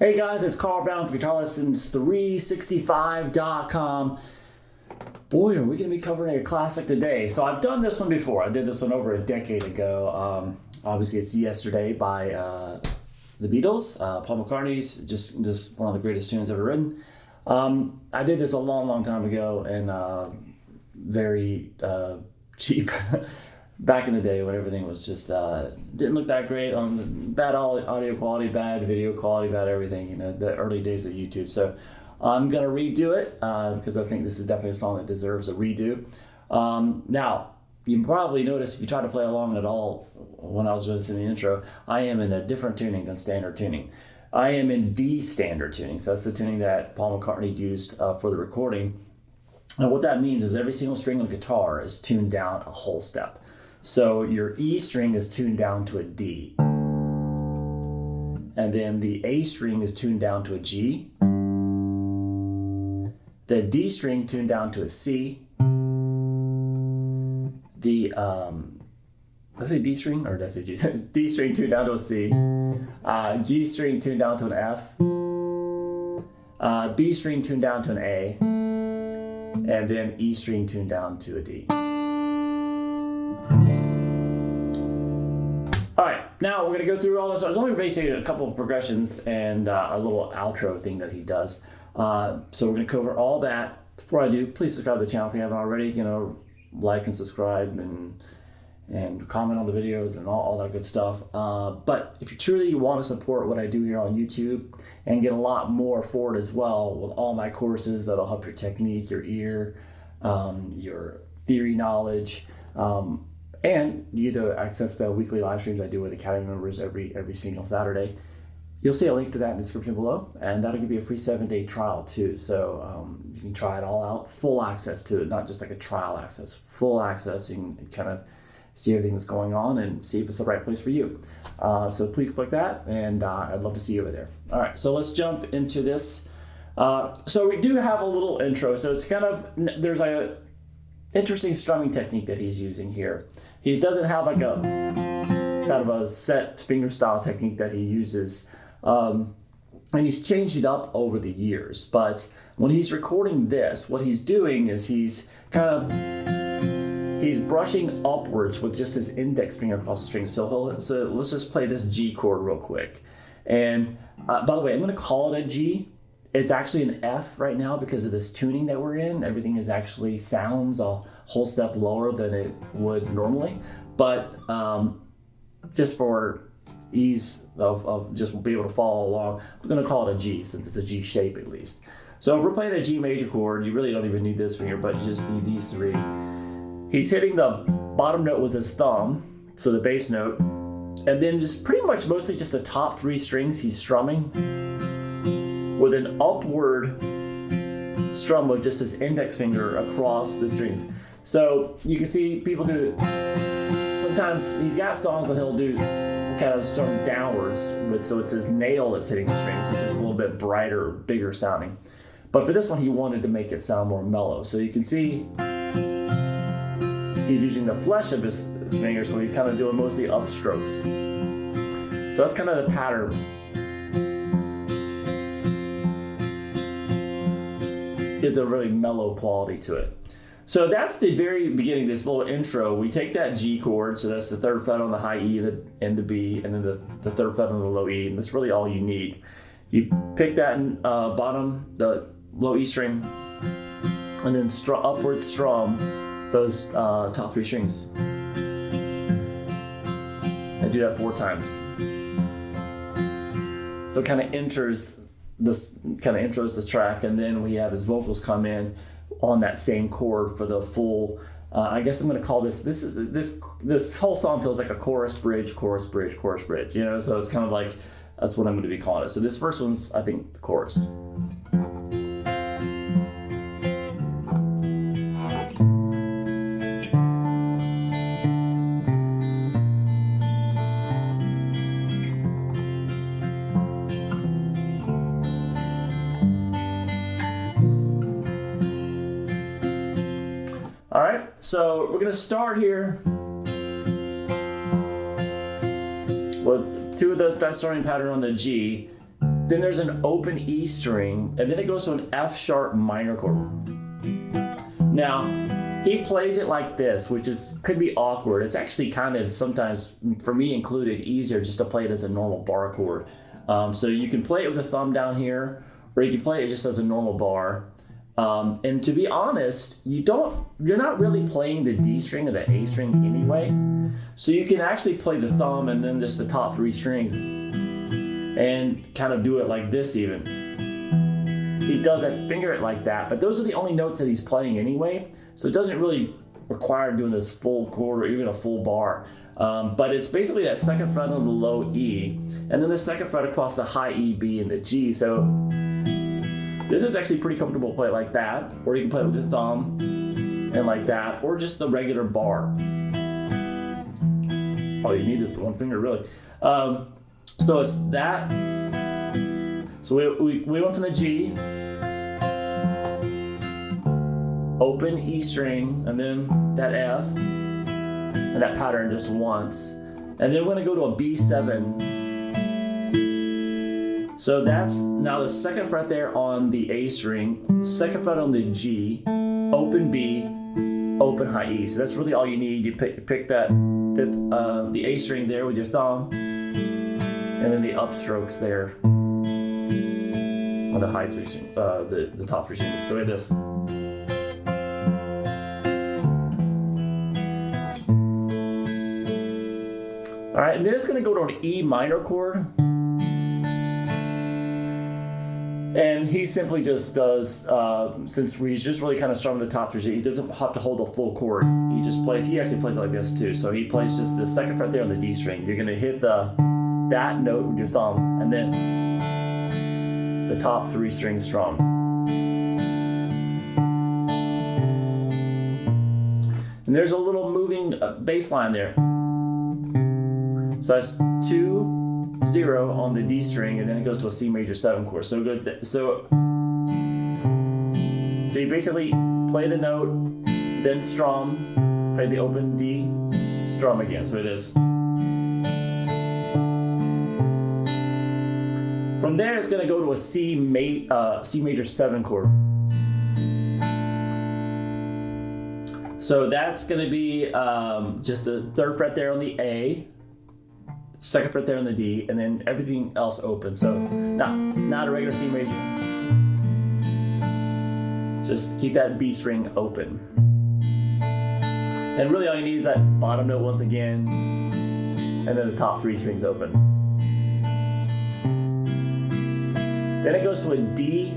Hey guys, it's Carl Brown from GuitarLessons365.com. Boy, are we going to be covering a classic today. So I've done this one before. I did this one over a decade ago. Obviously, it's Yesterday by the Beatles. Paul McCartney's just one of the greatest tunes ever written. I did this a long time ago and very cheap. Back in the day when everything was just didn't look that great, on bad audio quality, bad video quality, bad everything, the early days of YouTube. So I'm gonna redo it because I think this is definitely a song that deserves a redo. Now you probably noticed if you try to play along at all when I was doing this in the intro, I am in a different tuning than standard tuning. I am in D standard tuning, so that's the tuning that Paul McCartney used for the recording. And what that means is every single string on the guitar is tuned down a whole step. So your E string is tuned down to a D. And then the A string is tuned down to a G. The D string tuned down to a C. The, did I say D string or did I say G? D string tuned down to a C. G string tuned down to an F. B string tuned down to an A. And then E string tuned down to a D. All right, now we're gonna go through all this. There's only basically a couple of progressions and a little outro thing that he does. So we're gonna cover all that. Before I do, please subscribe to the channel if you haven't already. Like and subscribe and comment on the videos and all that good stuff. But if you truly want to support what I do here on YouTube and get a lot more for it as well with all my courses that'll help your technique, your ear, your theory knowledge, and you get to access the weekly live streams I do with Academy members every single Saturday. You'll see a link to that in the description below, and that'll give you a free 7-day trial too. So you can try it all out, full access to it, not just like a trial access, full access. You can kind of see everything that's going on and see if it's the right place for you. So please click that, and I'd love to see you over there. All right, so let's jump into this. So we do have a little intro. So it's kind of, there's a interesting strumming technique that he's using here. He doesn't have like a kind of a set finger style technique that he uses. And he's changed it up over the years. But when he's recording this, what he's doing is he's brushing upwards with just his index finger across the string. So let's just play this G chord real quick. And by the way, I'm going to call it a G. It's actually an F right now because of this tuning that we're in. Everything is actually sounds a whole step lower than it would normally. But just for ease of just be able to follow along, I'm going to call it a G since it's a G shape at least. So if we're playing a G major chord, you really don't even need this finger, but you just need these three. He's hitting the bottom note with his thumb, so the bass note, and then just pretty much mostly just the top three strings he's strumming with an upward strum with just his index finger across the strings. So you can see people do it. Sometimes he's got songs that he'll do kind of strum downwards with, so it's his nail that's hitting the strings, so it's just a little bit brighter, bigger sounding. But for this one, he wanted to make it sound more mellow. So you can see he's using the flesh of his finger, so he's kind of doing mostly upstrokes. So that's kind of the pattern. Gives a really mellow quality to it. So that's the very beginning, this little intro. We take that G chord, so that's the third fret on the high E and the B, and then the third fret on the low E, and that's really all you need. You pick that bottom, the low E string, and then upward strum those top three strings. And do that 4 times. So it kind of intros this track, and then we have his vocals come in on that same chord for the full. I guess I'm going to call this whole song feels like a chorus bridge, chorus bridge, chorus bridge. So it's kind of like that's what I'm going to be calling it. So this first one's, I think, the chorus. All right, so we're gonna start here with that starting pattern on the G, then there's an open E string, and then it goes to an F sharp minor chord. Now, he plays it like this, which could be awkward. It's actually kind of sometimes, for me included, easier just to play it as a normal bar chord. So you can play it with the thumb down here, or you can play it just as a normal bar. And to be honest, you're not really playing the D string or the A string anyway. So you can actually play the thumb and then just the top 3 strings and kind of do it like this even. He doesn't finger it like that, but those are the only notes that he's playing anyway. So it doesn't really require doing this full chord or even a full bar. But it's basically that second fret on the low E, and then the second fret across the high E, B, and the G. So this is actually pretty comfortable to play it like that, or you can play it with the thumb and like that, or just the regular bar. All you need is one finger, really. So it's that. So we went from the G, open E string, and then that F, and that pattern just once. And then we're gonna go to a B7. So that's now the second fret there on the A string, second fret on the G, open B, open high E. So that's really all you need. You pick that the A string there with your thumb, and then the upstrokes there on the high 3 string, the top 3 strings. So we have this. All right, and then it's going to go to an E minor chord. And he simply just does, since he's just really kind of strumming the top 3 strings, he doesn't have to hold a full chord. He actually plays like this too. So he plays just the second fret there on the D string. You're going to hit that note with your thumb, and then the top 3 strings strum. And there's a little moving bass line there. So that's 2, 0 on the D string, and then it goes to a C major 7 chord. So so you basically play the note, then strum, play the open D, strum again. So it is. From there, it's going to go to a C major 7 chord. So that's going to be just a 3rd fret there on the A, 2nd fret there on the D, and then everything else open. So not a regular C major. Just keep that B string open. And really all you need is that bottom note once again, and then the top 3 strings open. Then it goes to a D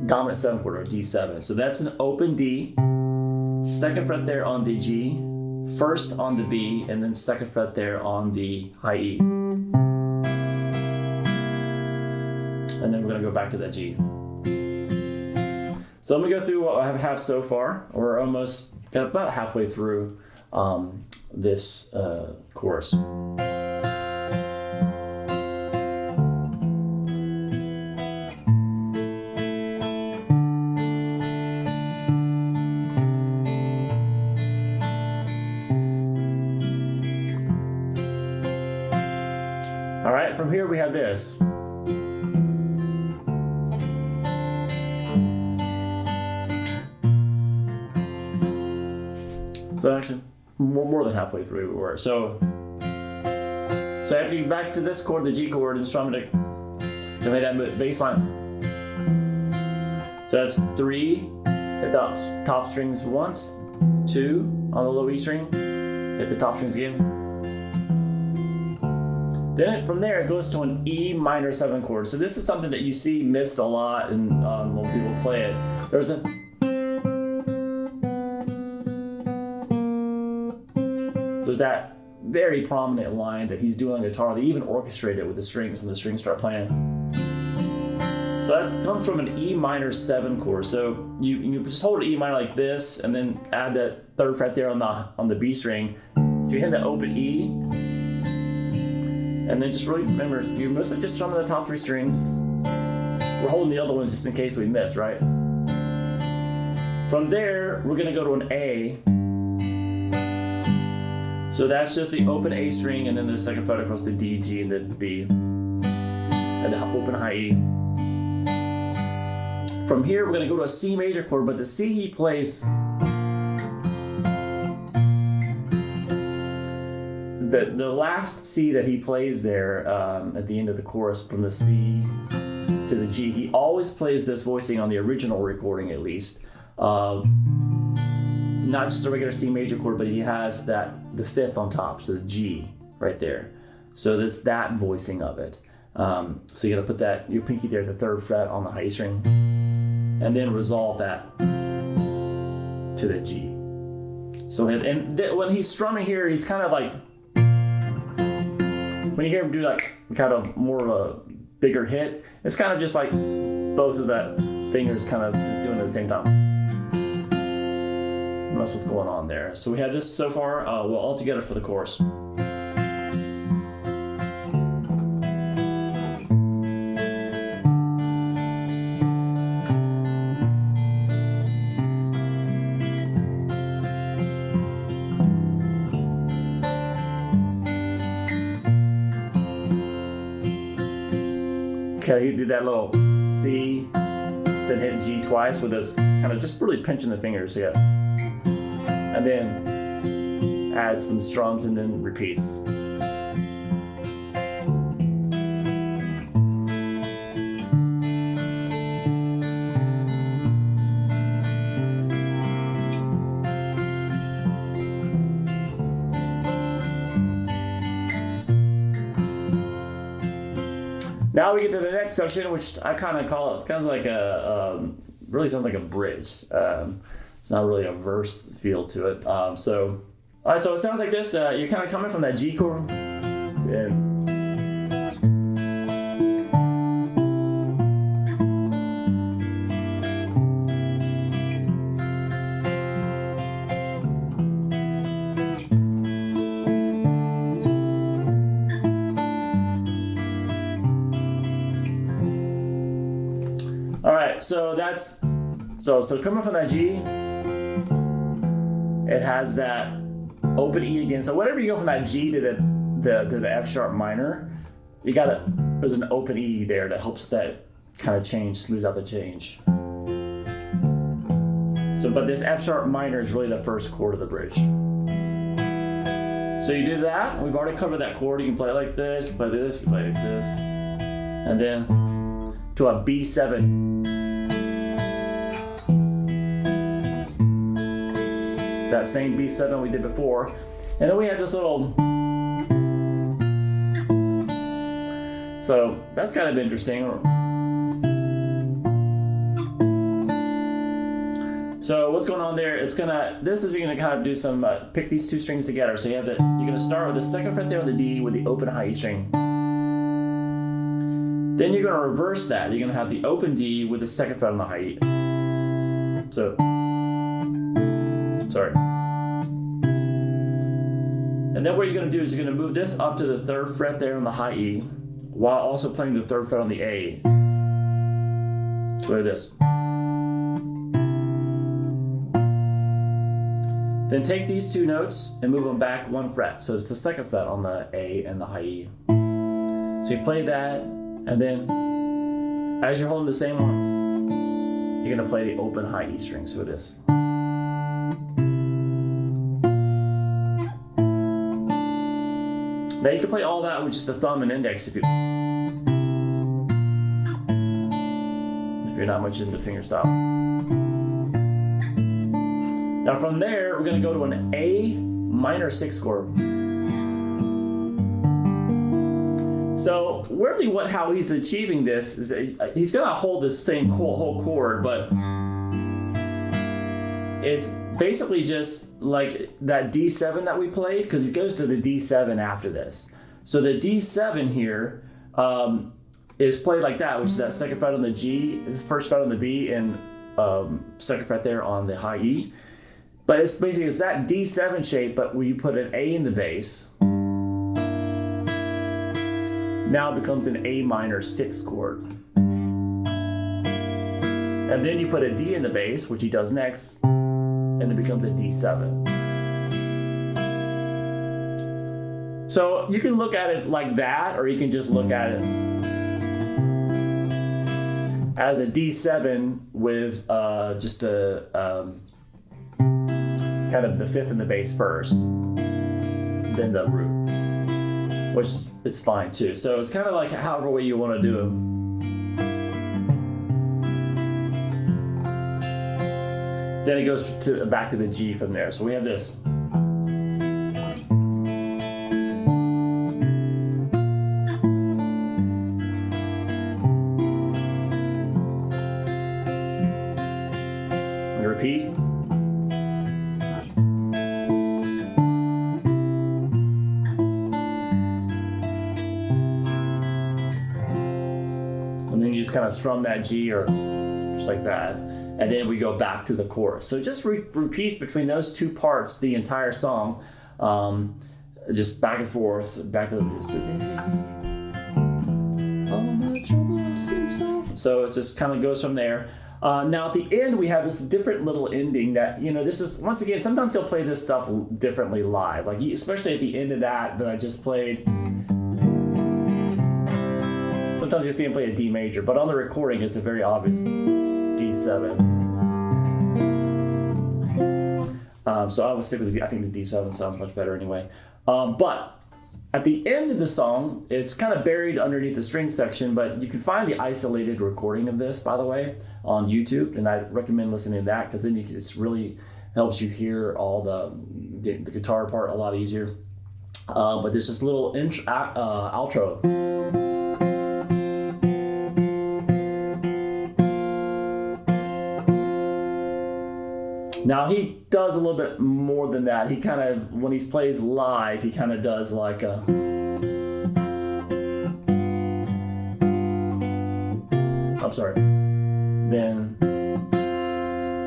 dominant 7 chord, or D7. So that's an open D, 2nd fret there on the G, 1st on the B, and then 2nd fret there on the high E. And then we're going to go back to that G. So I'm going to go through what I have so far. We're almost got about halfway through this course. All right, from here we have this. So actually, more than halfway through we were. So after you back to this chord, the G chord, and strum it, so make that bass line. So that's 3, hit the top strings once, 2 on the low E string, hit the top strings again. Then from there it goes to an E minor 7 chord. So this is something that you see missed a lot when people play it. There's that very prominent line that he's doing on guitar. They even orchestrate it with the strings when the strings start playing. So that comes from an E minor 7 chord. So you just hold an E minor like this, and then add that 3rd fret there on the B string. So you hit the open E, and then just really remember, you're mostly just strumming the top 3 strings. We're holding the other ones just in case we miss, right? From there, we're gonna go to an A. So that's just the open A string, and then the 2nd fret across the D, G, and the B. And and the open high E. From here, we're going to go to a C major chord, but the C he plays, the last C that he plays there at the end of the chorus, from the C to the G, he always plays this voicing on the original recording, at least. Not just a regular C major chord, but he has the fifth on top, so the G right there. So that voicing of it. So you got to put your pinky there at the 3rd fret on the high E string, and then resolve that to the G. So when he's strumming here, he's kind of like, when you hear him do like kind of more of a bigger hit, it's kind of just like both of that fingers kind of just doing it at the same time. And that's what's going on there. So we have this so far, well, all together for the chorus. Okay, you do that little C, then hit G twice with this kind of just really pinching the fingers, yeah. And then add some strums and then repeats. Now we get to the next section, which I kind of call, it's kind of like really sounds like a bridge. It's not really a verse feel to it. All right, so it sounds like this. You're kind of coming from that G chord. And so that's so coming from that G, it has that open E again. So whenever you go from that G to the F sharp minor, there's an open E there that helps that kind of change, smooths out the change. So but this F sharp minor is really the first chord of the bridge. So you do that. We've already covered that chord. You can play it like this, you can play this, you can play it like this, and then to a B7. That same B7 we did before. And then we have this little, so that's kind of interesting. So what's going on there? This is you're gonna kind of do some, pick these two strings together. So you're gonna start with the 2nd fret there on the D with the open high E string. Then you're gonna reverse that. You're gonna have the open D with the 2nd fret on the high E. And then what you're going to do is you're going to move this up to the 3rd fret there on the high E, while also playing the 3rd fret on the A. Play this. Then take these two notes and move them back 1 fret. So it's the 2nd fret on the A and the high E. So you play that, and then as you're holding the same one, you're going to play the open high E string. So it is. Now you can play all that with just a thumb and index if you're not much into fingerstyle. Now from there, we're going to go to an A minor 6 chord. So really how he's achieving this is that he's going to hold this same whole chord, but it's basically just like that D7 that we played, because he goes to the D7 after this. So the D7 here is played like that, which is that 2nd fret on the G, is the 1st fret on the B, and 2nd fret there on the high E. But it's that D7 shape, but where you put an A in the bass. Now it becomes an A minor 6 chord. And then you put a D in the bass, which he does next, and it becomes a D7. So you can look at it like that, or you can just look at it as a D7 with just a kind of the fifth and the bass first, then the root, which is fine too. So it's kind of like however way you want to do them. Then it goes back to the G from there. So we have this. We repeat. And then you just kind of strum that G or just like that. And then we go back to the chorus. So it just repeats between those two parts the entire song, just back and forth, back to the. So it just kind of goes from there. Now at the end we have this different little ending that, you know, this is, once again, sometimes he'll play this stuff differently live, like especially at the end of that I just played. Sometimes you see him play a D major, but on the recording it's a very obvious D7. So I would stick with I think the D7 sounds much better anyway. But at the end of the song, it's kind of buried underneath the string section, but you can find the isolated recording of this, by the way, on YouTube, and I recommend listening to that because then it really helps you hear all the guitar part a lot easier. But there's this little outro. Now he does a little bit more than that. He kind of, when he plays live, he kind of does like a, I'm sorry, then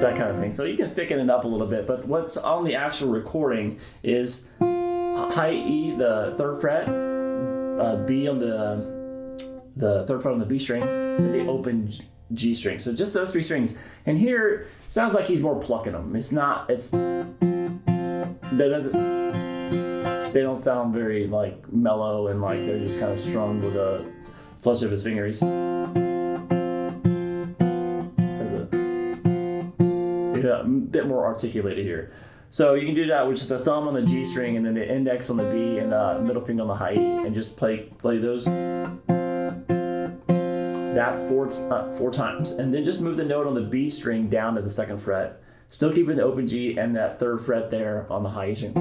that kind of thing. So you can thicken it up a little bit, but what's on the actual recording is high E, the third fret, B on the third fret on the B string, and the open G string. So just those three strings. And here sounds like he's more plucking them. It's not, they don't sound very like mellow and like they're just kind of strummed with a flush of his fingers. A bit more articulated here. So you can do that with just the thumb on the G string and then the index on the B and the middle finger on the high E, and just play those that four times, and then just move the note on the B string down to the second fret, still keeping the open G and that third fret there on the high E string.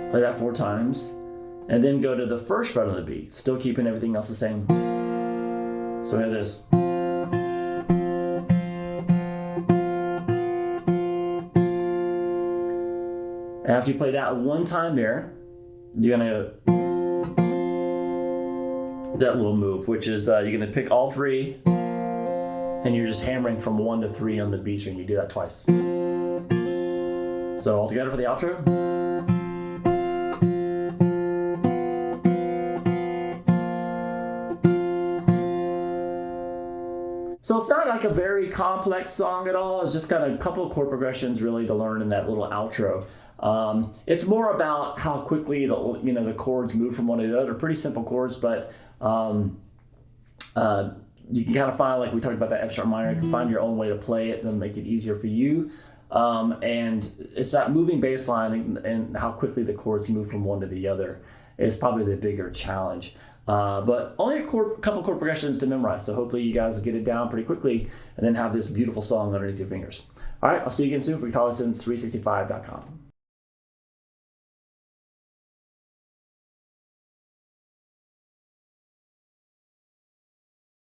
Play that 4 times, and then go to the first fret on the B, still keeping everything else the same. So we have this. And after you play that one time there, you're gonna that little move, which is you're gonna pick all 3, and you're just hammering from 1 to 3 on the B string. You do that twice. So all together for the outro. So it's not like a very complex song at all. It's just got a couple of chord progressions really to learn in that little outro. It's more about how quickly the chords move from one to the other. Pretty simple chords, but you can kind of find, like we talked about that F sharp minor, you can find your own way to play it and make it easier for you. And it's that moving bass line and how quickly the chords move from one to the other is probably the bigger challenge. But only a couple chord progressions to memorize, so hopefully you guys will get it down pretty quickly and then have this beautiful song underneath your fingers. All right, I'll see you again soon for guitarlessons365.com.